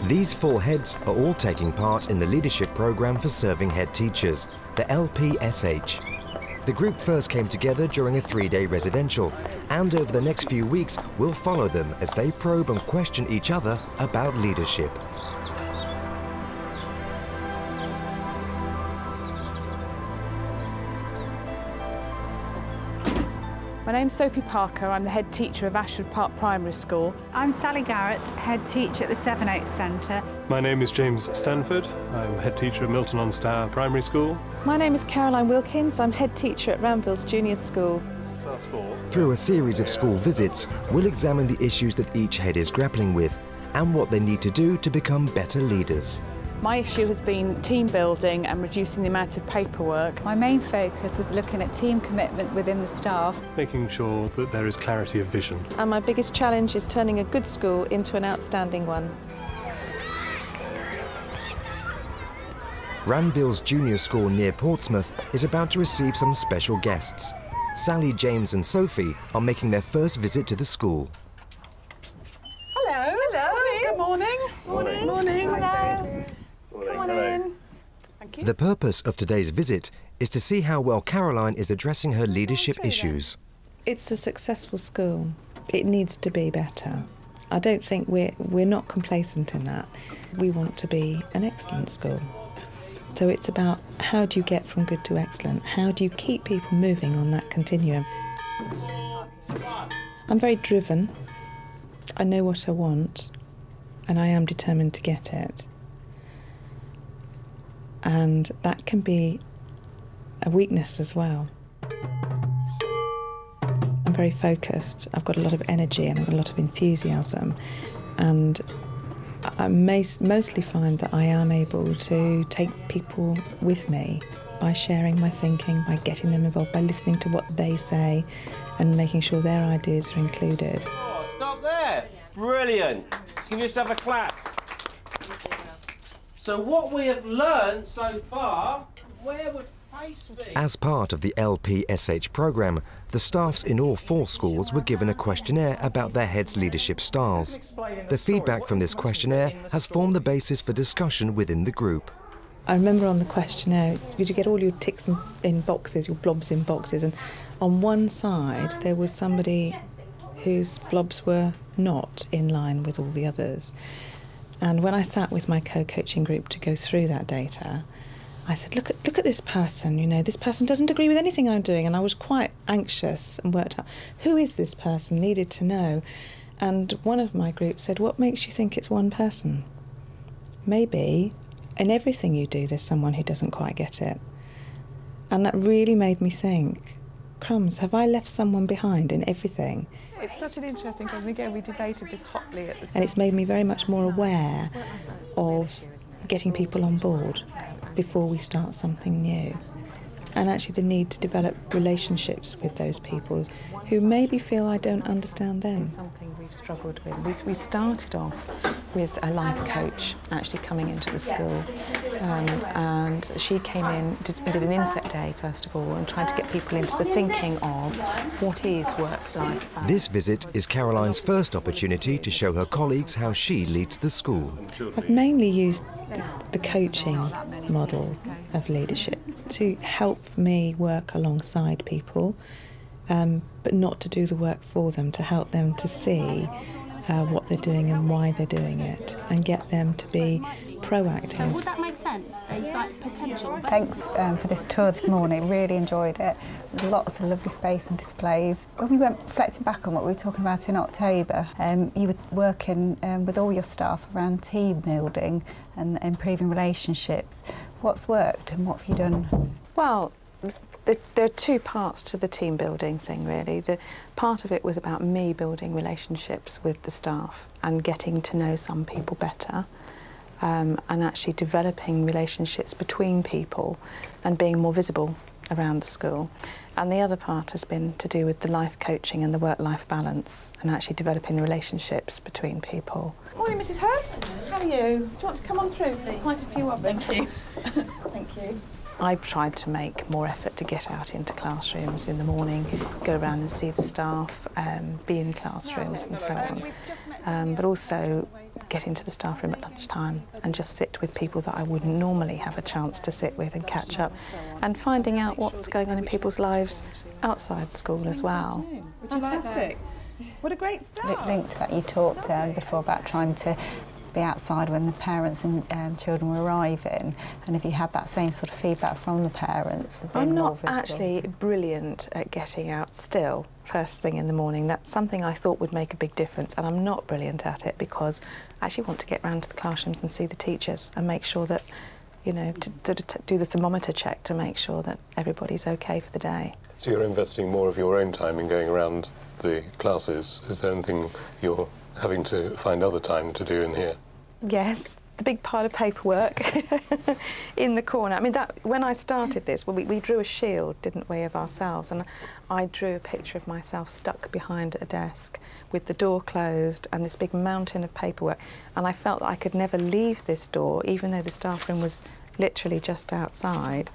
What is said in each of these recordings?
These 4 heads are all taking part in the leadership programme for serving head teachers, the LPSH. The group first came together during a 3-day residential, and over the next few weeks we'll follow them as they probe and question each other about leadership. My name's Sophie Parker. I'm the head teacher of Ashwood Park Primary School. I'm Sally Garrett, head teacher at the 7/8 Centre. My name is James Stanford. I'm head teacher at Milton-on-Stour Primary School. My name is Caroline Wilkins. I'm head teacher at Ramville's Junior School. Class 4. Through a series of school visits, we'll examine the issues that each head is grappling with and what they need to do to become better leaders. My issue has been team building and reducing the amount of paperwork. My main focus was looking at team commitment within the staff. Making sure that there is clarity of vision. And my biggest challenge is turning a good school into an outstanding one. Ramville's Junior School near Portsmouth is about to receive some special guests. Sally, James and Sophie are making their first visit to the school. Hello. Hello. Good morning. Morning. Morning. Hello. Come on in. Thank you. The purpose of today's visit is to see how well Caroline is addressing her leadership issues. It's a successful school. It needs to be better. I don't think we're not complacent in that. We want to be an excellent school. So it's about how do you get from good to excellent? How do you keep people moving on that continuum? I'm very driven. I know what I want, and I am determined to get it. And that can be a weakness as well. I'm very focused. I've got a lot of energy and I've got a lot of enthusiasm, and I mostly find that I am able to take people with me by sharing my thinking, by getting them involved, by listening to what they say and making sure their ideas are included. Oh, stop there. Brilliant. Give yourself a clap. So what we have learned so far, where would face be? As part of the LPSH programme, the staffs in all 4 schools were given a questionnaire about their heads' leadership styles. The feedback from this questionnaire has formed the basis for discussion within the group. I remember on the questionnaire, you get all your ticks in boxes, your blobs in boxes, and on one side there was somebody whose blobs were not in line with all the others. And when I sat with my co-coaching group to go through that data, I said, look at this person, you know, this person doesn't agree with anything I'm doing. And I was quite anxious and worked out, who is this person, needed to know. And one of my group said, what makes you think it's one person? Maybe in everything you do, there's someone who doesn't quite get it. And that really made me think, crumbs, have I left someone behind in everything? It's such an interesting thing. Again, we debated this hotly at the start. And it's made me very much more aware of getting people on board before we start something new. And actually the need to develop relationships with those people who maybe feel I don't understand them. It's something we've struggled with. We started off with a life coach actually coming into the school, and she came in, did an inset day first of all, and tried to get people into the thinking of what is work-life balance. This visit is Caroline's first opportunity to show her colleagues how she leads the school. I've mainly used the coaching model of leadership to help me work alongside people, but not to do the work for them, to help them to see what they're doing and why they're doing it, and get them to be proactive. Would that make sense? There's like potential. Thanks for this tour this morning, really enjoyed it. Lots of lovely space and displays. When we went reflecting back on what we were talking about in October, you were working with all your staff around team building and improving relationships. What's worked and what have you done? Well, there are 2 parts to the team building thing, really. The part of it was about me building relationships with the staff and getting to know some people better, and actually developing relationships between people and being more visible around the school. And the other part has been to do with the life coaching and the work-life balance and actually developing the relationships between people. Morning, Mrs. Hurst. How are you? Do you want to come on through? There's quite a few of us. Thank you. Thank you. I've tried to make more effort to get out into classrooms in the morning, go around and see the staff, be in classrooms and so on. But also get into the staff room at lunchtime and just sit with people that I wouldn't normally have a chance to sit with and catch up, and finding out what's going on in people's lives outside school as well. Fantastic. What a great start. Links that you talked before about trying to be outside when the parents and children were arriving, and if you had that same sort of feedback from the parents. I'm not actually brilliant at getting out still first thing in the morning. That's something I thought would make a big difference, and I'm not brilliant at it because I actually want to get round to the classrooms and see the teachers and make sure that, you know, to do the thermometer check to make sure that everybody's okay for the day. So you're investing more of your own time in going around the classes. Is there anything you're having to find other time to do in here? Yes, the big pile of paperwork in the corner. I mean, when I started this, we drew a shield, didn't we, of ourselves, and I drew a picture of myself stuck behind a desk with the door closed and this big mountain of paperwork, and I felt that I could never leave this door, even though the staff room was literally just outside,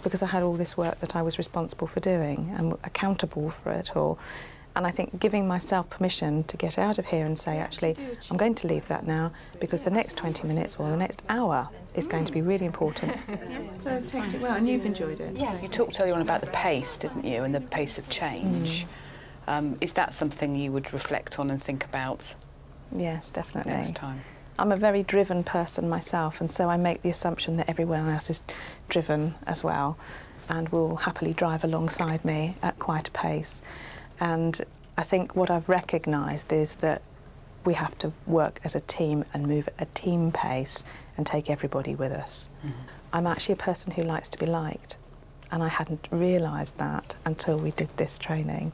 because I had all this work that I was responsible for doing and accountable for it all. And I think giving myself permission to get out of here and say, actually, I'm going to leave that now because the next 20 minutes or the next hour is going to be really important. So take it well, and you've enjoyed it. Yeah. You talked earlier on about the pace, didn't you, and the pace of change. Is that something you would reflect on and think about? Yes, definitely. Next time. I'm a very driven person myself, and so I make the assumption that everyone else is driven as well and will happily drive alongside me at quite a pace. And I think what I've recognised is that we have to work as a team and move at a team pace and take everybody with us. I'm actually a person who likes to be liked, and I hadn't realised that until we did this training,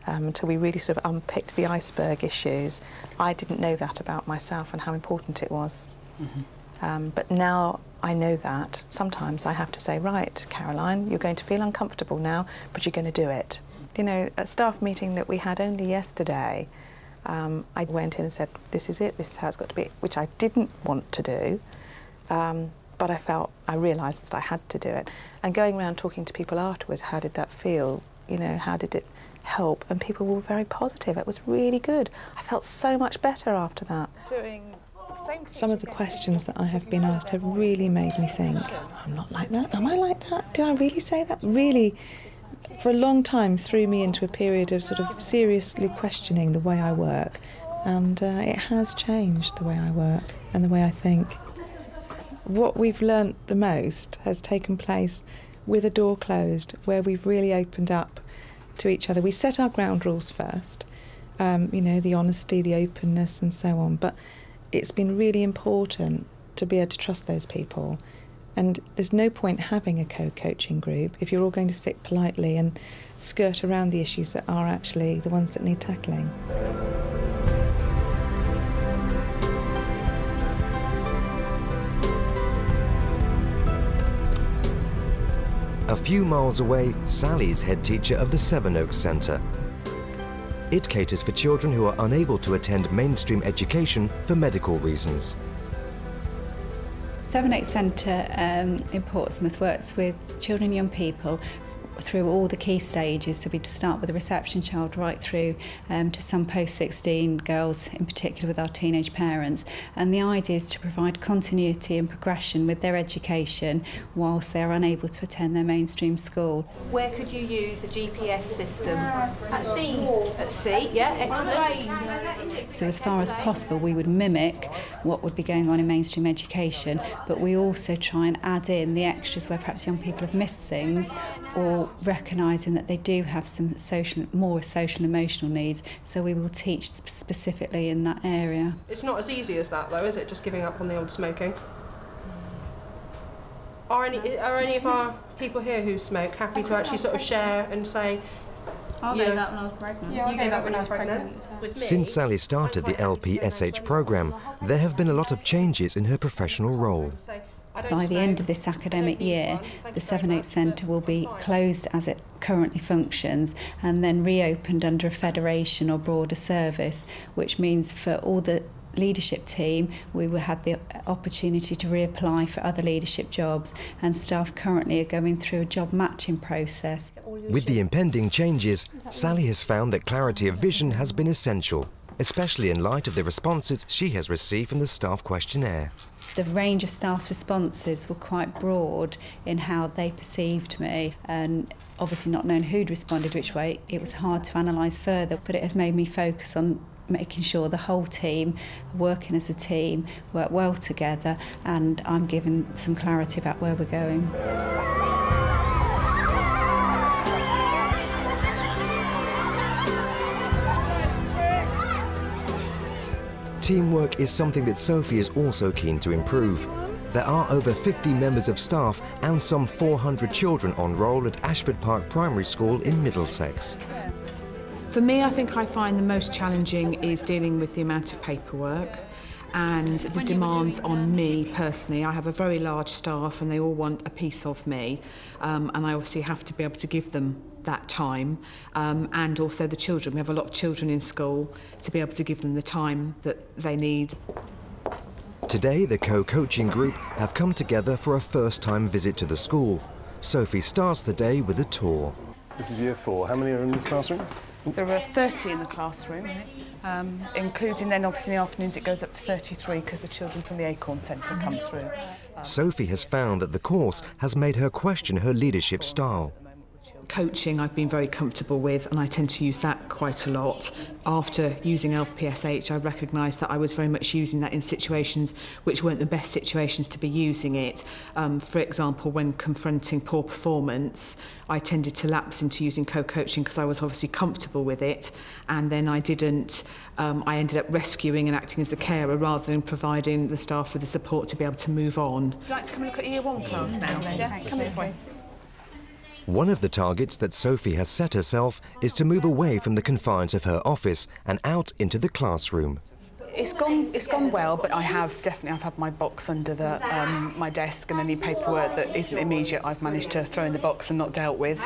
until we really sort of unpicked the iceberg issues. I didn't know that about myself and how important it was. But now I know that. Sometimes I have to say, right, Caroline, you're going to feel uncomfortable now, but you're going to do it. You know, a staff meeting that we had only yesterday, I went in and said, this is it, this is how it's got to be, which I didn't want to do, but I realised that I had to do it. And going around talking to people afterwards, how did that feel? You know, how did it help? And people were very positive. It was really good. I felt so much better after that. Some of the questions that I have been asked have really made me think, I'm not like that, am I like that? Did I really say that? Really, for a long time, threw me into a period of sort of seriously questioning the way I work, and it has changed the way I work and the way I think. What we've learnt the most has taken place with a door closed, where we've really opened up to each other. We set our ground rules first, you know, the honesty, the openness and so on, but it's been really important to be able to trust those people. And there's no point having a co-coaching group if you're all going to sit politely and skirt around the issues that are actually the ones that need tackling. A few miles away, Sally's head teacher of the Sevenoaks Centre. It caters for children who are unable to attend mainstream education for medical reasons. C1980001 Centre in Portsmouth works with children and young people through all the key stages. So we start with a reception child right through to some post-16 girls, in particular with our teenage parents. And the idea is to provide continuity and progression with their education whilst they are unable to attend their mainstream school. Where could you use a GPS system? At C. At C, yeah, excellent. So as far as possible, we would mimic what would be going on in mainstream education, but we also try and add in the extras where perhaps young people have missed things, or recognising that they do have some more social and emotional needs, so we will teach specifically in that area. It's not as easy as that though, is it, just giving up on the old smoking? Are any of our people here who smoke happy to actually sort of share and say, I gave that when I was pregnant. Yeah, you gave that when I was pregnant. Since Sally started the LPSH programme, there have been a lot of changes in her professional role. By the end of this academic year, the C1980001 Centre will be closed as it currently functions and then reopened under a federation or broader service, which means for all the leadership team we will have the opportunity to reapply for other leadership jobs, and staff currently are going through a job matching process. With the impending changes, Sally has found that clarity of vision has been essential. especially in light of the responses she has received from the staff questionnaire. The range of staff's responses were quite broad in how they perceived me, and obviously not knowing who'd responded which way, it was hard to analyse further, but it has made me focus on making sure the whole team, working as a team, work well together, and I'm given some clarity about where we're going. Teamwork is something that Sophie is also keen to improve. There are over 50 members of staff and some 400 children on roll at Ashford Park Primary School in Middlesex. For me, I think I find the most challenging is dealing with the amount of paperwork and the demands on me personally. I have a very large staff and they all want a piece of me, and I obviously have to be able to give them that time, and also the children. We have a lot of children in school, to be able to give them the time that they need. Today, the co-coaching group have come together for a first-time visit to the school. Sophie starts the day with a tour. This is year 4. How many are in this classroom? There are 30 in the classroom, including then obviously in the afternoons it goes up to 33 because the children from the Acorn Centre come through. Sophie has found that the course has made her question her leadership style. Coaching I've been very comfortable with, and I tend to use that quite a lot. After using LPSH, I recognised that I was very much using that in situations which weren't the best situations to be using it. For example, when confronting poor performance, I tended to lapse into using co-coaching because I was obviously comfortable with it, and then I didn't. I ended up rescuing and acting as the carer rather than providing the staff with the support to be able to move on. Would you like to come and look at year 1 class now? Yeah, come this way. One of the targets that Sophie has set herself is to move away from the confines of her office and out into the classroom. It's gone well, but I've had my box under my desk, and any paperwork that isn't immediate I've managed to throw in the box and not dealt with,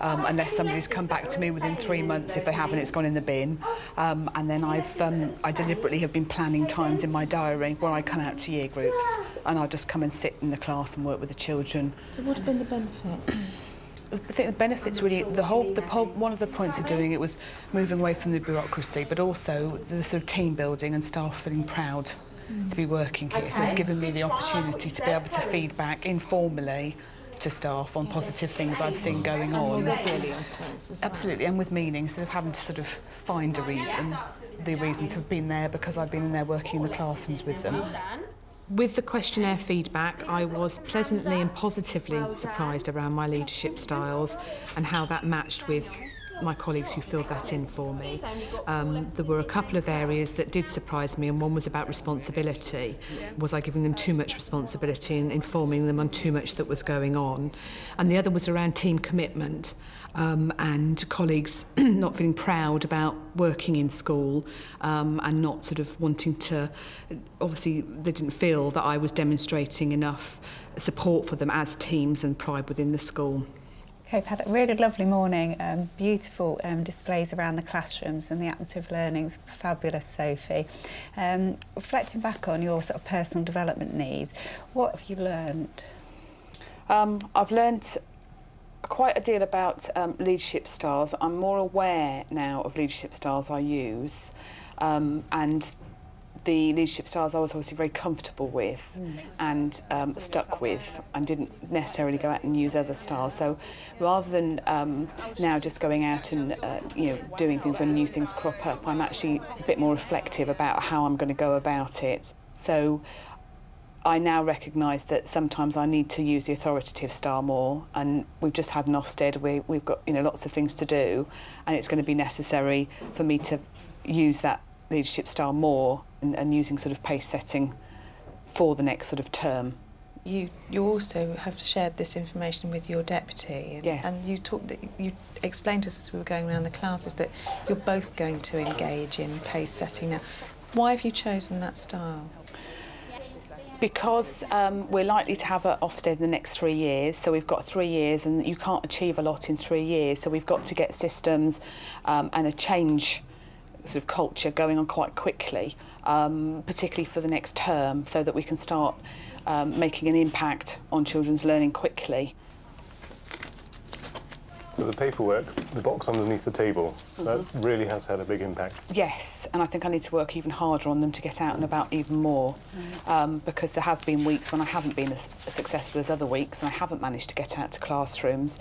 unless somebody's come back to me within 3 months. If they haven't, it's gone in the bin. And then I deliberately have been planning times in my diary where I come out to year groups, and I'll just come and sit in the class and work with the children. So what have been the benefits? I think the benefits really, one of the points of doing it was moving away from the bureaucracy, but also the sort of team building and staff feeling proud to be working here. So it's given me the opportunity to be able to feed back informally to staff on positive things I've seen going on. Absolutely, and with meaning, instead of having to sort of find a reason. The reasons have been there because I've been in there working in the classrooms with them. With the questionnaire feedback, I was pleasantly and positively surprised around my leadership styles and how that matched with my colleagues who filled that in for me. There were a couple of areas that did surprise me, and one was about responsibility. Was I giving them too much responsibility and informing them on too much that was going on? And the other was around team commitment. And colleagues not feeling proud about working in school, and not sort of wanting to, obviously they didn't feel that I was demonstrating enough support for them as teams and pride within the school. Okay, we've had a really lovely morning, beautiful displays around the classrooms, and the atmosphere of learning was fabulous, Sophie. Reflecting back on your sort of personal development needs, what have you learned? I've learnt quite a deal about leadership styles. I'm more aware now of leadership styles I use, and the leadership styles I was obviously very comfortable with and stuck with, and didn't necessarily go out and use other styles. So rather than now just going out and doing things when new things crop up, I'm actually a bit more reflective about how I'm going to go about it. So I now recognise that sometimes I need to use the authoritative style more, and we've just had an Ofsted. We've got lots of things to do, and it's going to be necessary for me to use that leadership style more, and using sort of pace setting for the next sort of term. You also have shared this information with your deputy, and, yes. And you explained to us as we were going around the classes that you're both going to engage in pace setting now. Why have you chosen that style? Because we're likely to have an Ofsted in the next 3 years, so we've got 3 years, and you can't achieve a lot in 3 years, so we've got to get systems and a change sort of culture going on quite quickly, particularly for the next term, so that we can start making an impact on children's learning quickly. But the paperwork, the box underneath the table, that really has had a big impact. Yes, and I think I need to work even harder on them to get out and about even more, because there have been weeks when I haven't been as successful as other weeks, and I haven't managed to get out to classrooms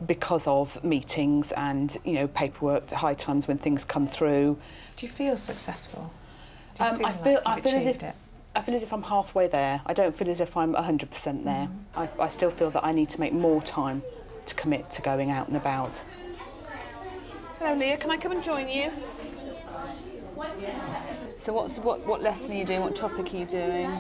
because of meetings and, you know, paperwork at high times when things come through. Do you feel successful? I feel as if I'm halfway there. I don't feel as if I'm 100% there. I still feel that I need to make more time to commit to going out and about. Hello, Leah. Can I come and join you? So what lesson are you doing? What topic are you doing?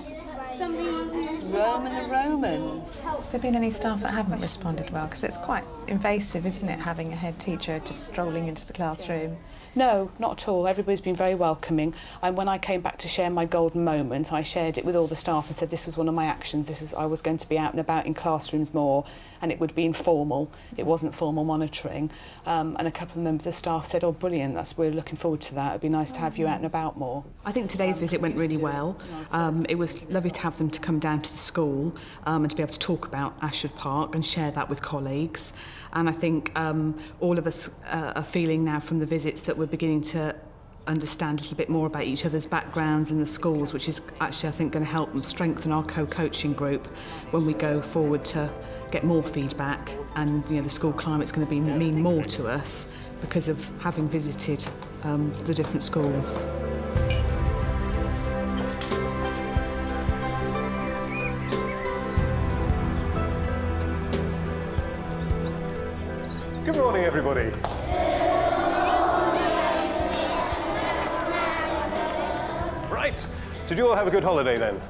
Rome and the Romans. Have there been any staff that haven't responded well? Because it's quite invasive, isn't it, having a head teacher just strolling into the classroom? No, not at all. Everybody's been very welcoming. And when I came back to share my golden moment, I shared it with all the staff and said this was one of my actions. I was going to be out and about in classrooms more, and it would be informal. It wasn't formal monitoring. And a couple of members of the staff said, "Oh, brilliant! We're looking forward to that. It'd be nice to have you out and about more." I think today's visit went really well. It was lovely to have them to come down to the school and to be able to talk about Ashford Park and share that with colleagues. And I think all of us are feeling now from the visits that we're beginning to understand a little bit more about each other's backgrounds in the schools, which is actually, I think, going to help and strengthen our co-coaching group when we go forward to get more feedback. And, you know, the school climate's going to mean more to us because of having visited the different schools. Good morning, everybody. Right, did you all have a good holiday then?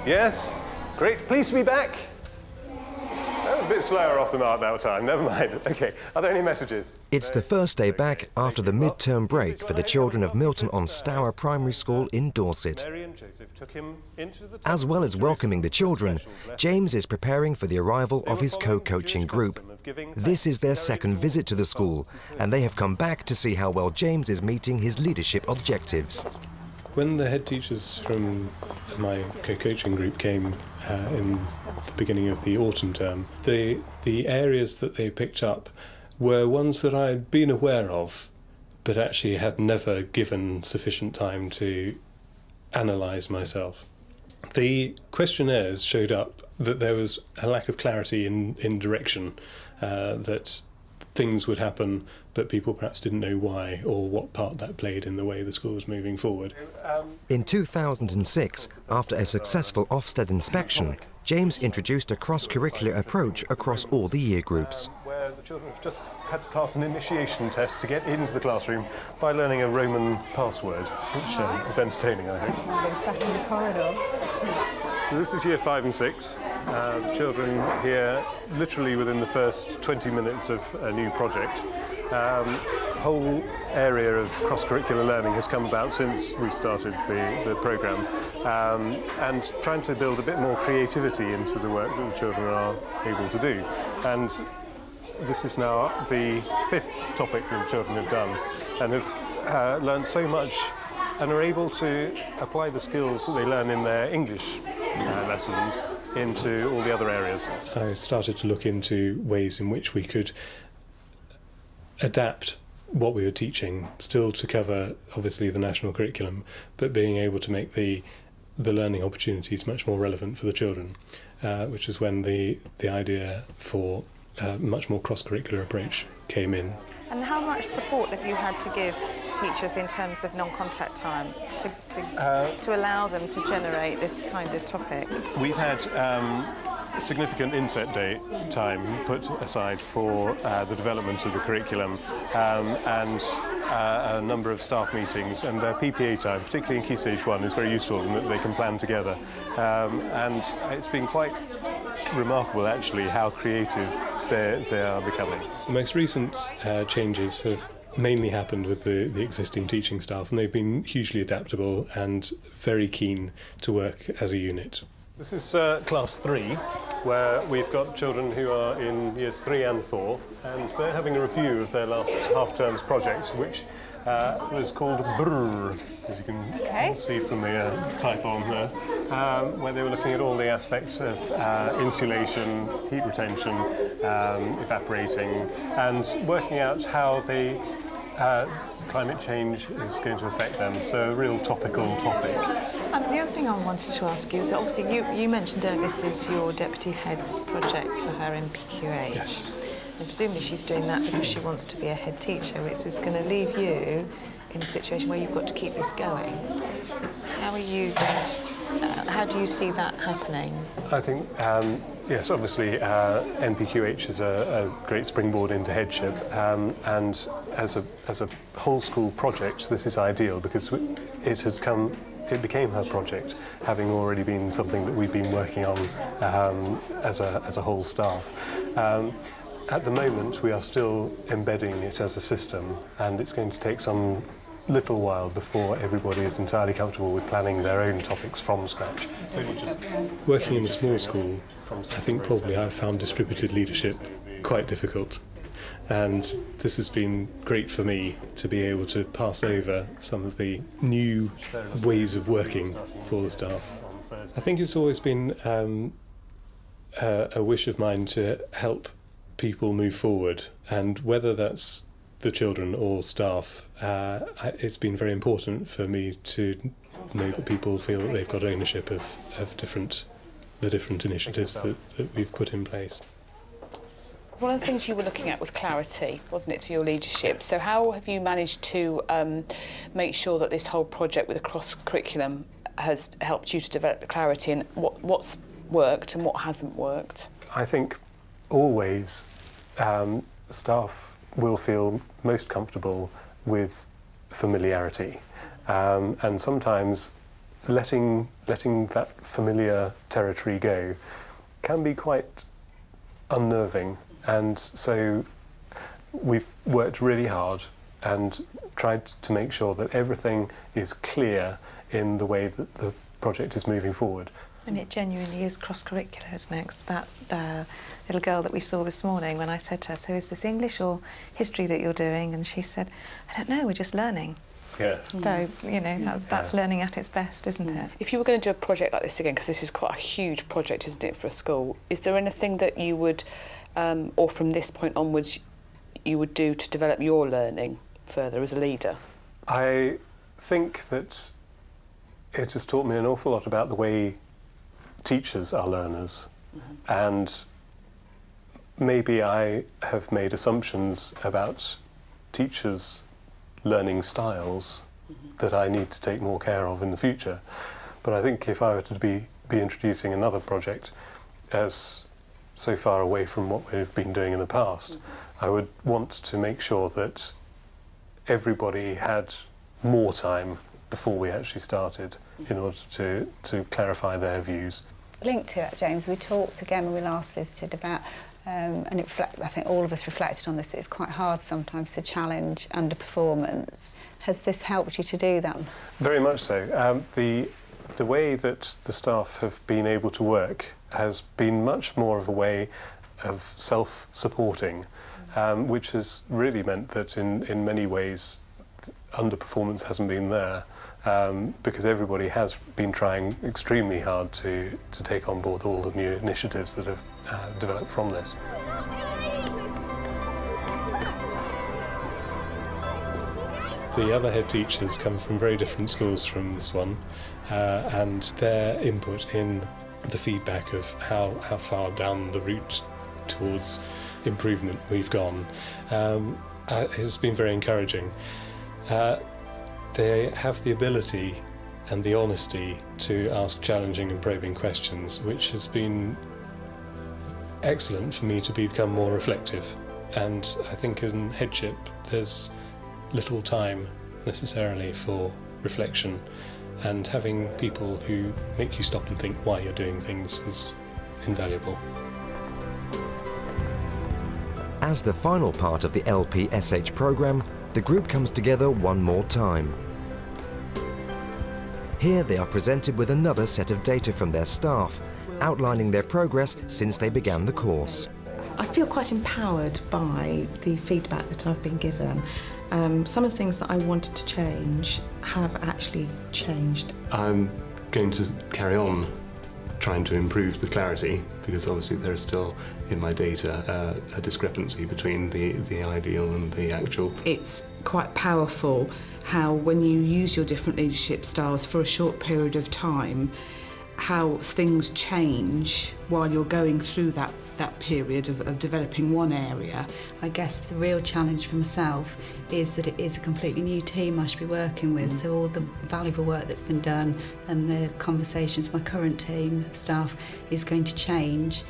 Yes? Great, pleased to be back. That was a bit slower off the mark that time, never mind. Okay, are there any messages? It's the first day back after the mid-term break for the children of Milton-on-Stour Primary School in Dorset. As well as welcoming the children, James is preparing for the arrival of his co-coaching group. This is their second visit to the school, and they have come back to see how well James is meeting his leadership objectives. When the head teachers from my co-coaching group came in the beginning of the autumn term, the areas that they picked up were ones that I had been aware of, but actually had never given sufficient time to analyse myself. The questionnaires showed up that there was a lack of clarity in direction, that things would happen, but people perhaps didn't know why or what part that played in the way the school was moving forward. In 2006, after a successful Ofsted inspection, James introduced a cross-curricular approach across all the year groups. Where the children have just had to pass an initiation test to get into the classroom by learning a Roman password, which is entertaining, I think. Sat in the corridor. So this is year 5 and 6. Children here literally within the first 20 minutes of a new project. Whole area of cross-curricular learning has come about since we started the programme, and trying to build a bit more creativity into the work that the children are able to do. And this is now the 5th topic that the children have done, and have learned so much and are able to apply the skills that they learn in their English lessons into all the other areas. I started to look into ways in which we could adapt what we were teaching, still to cover obviously the national curriculum, but being able to make the learning opportunities much more relevant for the children, which is when the idea for a much more cross-curricular approach came in. And how much support have you had to give to teachers in terms of non-contact time to allow them to generate this kind of topic? We've had significant inset day time put aside for the development of the curriculum, and a number of staff meetings, and their PPA time, particularly in Key Stage 1, is very useful in that they can plan together. And it's been quite remarkable actually how creative they are becoming. The most recent changes have mainly happened with the existing teaching staff, and they've been hugely adaptable and very keen to work as a unit. This is class 3, where we've got children who are in years 3 and 4, and they're having a review of their last half-term's project, which was called Brrr, as you can see from the type on there, where they were looking at all the aspects of insulation, heat retention, evaporating, and working out how the climate change is going to affect them. So a real topical topic. The other thing I wanted to ask you is, obviously you mentioned earlier this is your deputy head's project for her MPQH. Yes. And presumably she's doing that because she wants to be a head teacher, which is going to leave you in a situation where you've got to keep this going. How are you going to, how do you see that happening? I think, yes, obviously NPQH is a great springboard into headship, and as a whole school project, this is ideal because it became her project, having already been something that we've been working on as a whole staff. At the moment, we are still embedding it as a system, and it's going to take some little while before everybody is entirely comfortable with planning their own topics from scratch. So just working in a small school, I think probably I've found distributed leadership quite difficult. And this has been great for me to be able to pass over some of the new ways of working for the staff. I think it's always been a wish of mine to help people move forward, and whether that's the children or staff, it's been very important for me to know that people feel that they've got ownership of the different initiatives that we've put in place. One of the things you were looking at was clarity, wasn't it, to your leadership? So how have you managed to make sure that this whole project with the cross-curriculum has helped you to develop the clarity, and what's worked and what hasn't worked? I think always staff will feel most comfortable with familiarity, and sometimes letting that familiar territory go can be quite unnerving. And so we've worked really hard and tried to make sure that everything is clear in the way that the project is moving forward. And it genuinely is cross-curricular, isn't it? 'Cause that little girl that we saw this morning, when I said to her, so is this English or history that you're doing? And she said, I don't know, we're just learning. Yes. So, you know, that's learning at its best, isn't it? If you were going to do a project like this again, because this is quite a huge project, isn't it, for a school, is there anything that you would, or from this point onwards, you would do to develop your learning further as a leader? I think that it has taught me an awful lot about the way teachers are learners, and maybe I have made assumptions about teachers' learning styles that I need to take more care of in the future. But I think if I were to be introducing another project as so far away from what we've been doing in the past, I would want to make sure that everybody had more time before we actually started in order to clarify their views. Linked to that, James, we talked again when we last visited about, and I think all of us reflected on this, it's quite hard sometimes to challenge underperformance. Has this helped you to do that? Very much so. The way that the staff have been able to work has been much more of a way of self-supporting, which has really meant that in many ways underperformance hasn't been there, because everybody has been trying extremely hard to take on board all the new initiatives that have developed from this. The other head teachers come from very different schools from this one, and their input in the feedback of how far down the route towards improvement we've gone has been very encouraging. They have the ability and the honesty to ask challenging and probing questions, which has been excellent for me to become more reflective. And I think in headship there's little time necessarily for reflection, and having people who make you stop and think why you're doing things is invaluable. As the final part of the LPSH programme, the group comes together one more time. Here they are presented with another set of data from their staff outlining their progress since they began the course. I feel quite empowered by the feedback that I've been given. Some of the things that I wanted to change have actually changed. I'm going to carry on trying to improve the clarity, because obviously there is still in my data a discrepancy between the ideal and the actual. It's quite powerful how when you use your different leadership styles for a short period of time, how things change while you're going through that period of developing one area. I guess the real challenge for myself is that it is a completely new team I should be working with, so all the valuable work that's been done and the conversations with my current team of staff is going to change.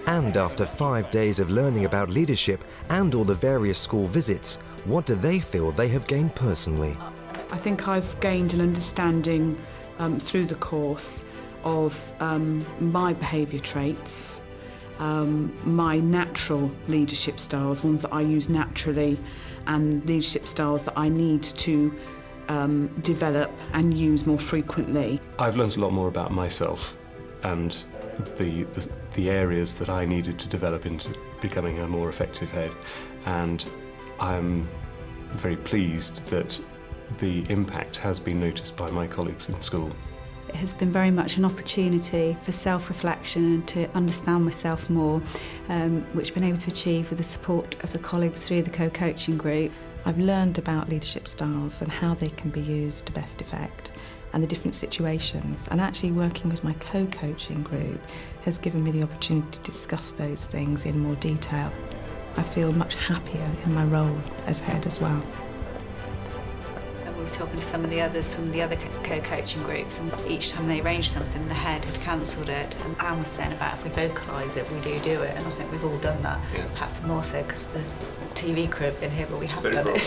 And after 5 days of learning about leadership and all the various school visits, what do they feel they have gained personally? I think I've gained an understanding through the course of my behaviour traits, my natural leadership styles, ones that I use naturally, and leadership styles that I need to develop and use more frequently. I've learned a lot more about myself and the areas that I needed to develop into becoming a more effective head, and I'm very pleased that the impact has been noticed by my colleagues in school. It has been very much an opportunity for self-reflection and to understand myself more, which I've been able to achieve with the support of the colleagues through the co-coaching group. I've learned about leadership styles and how they can be used to best effect and the different situations, and actually working with my co-coaching group has given me the opportunity to discuss those things in more detail. I feel much happier in my role as head as well. We were talking to some of the others from the other co-coaching groups, and each time they arranged something, the head had cancelled it. And Anne was saying about if we vocalise it, we do it, and I think we've all done that. Yeah. Perhaps more so because the TV crew have been here, but we haven't done it.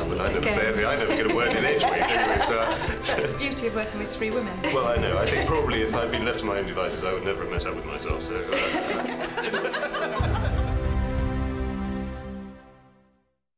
Well, I never get a word in edgeways anyway, so... That's the beauty of working with 3 women. Well, I know. I think probably if I'd been left to my own devices, I would never have met up with myself, so...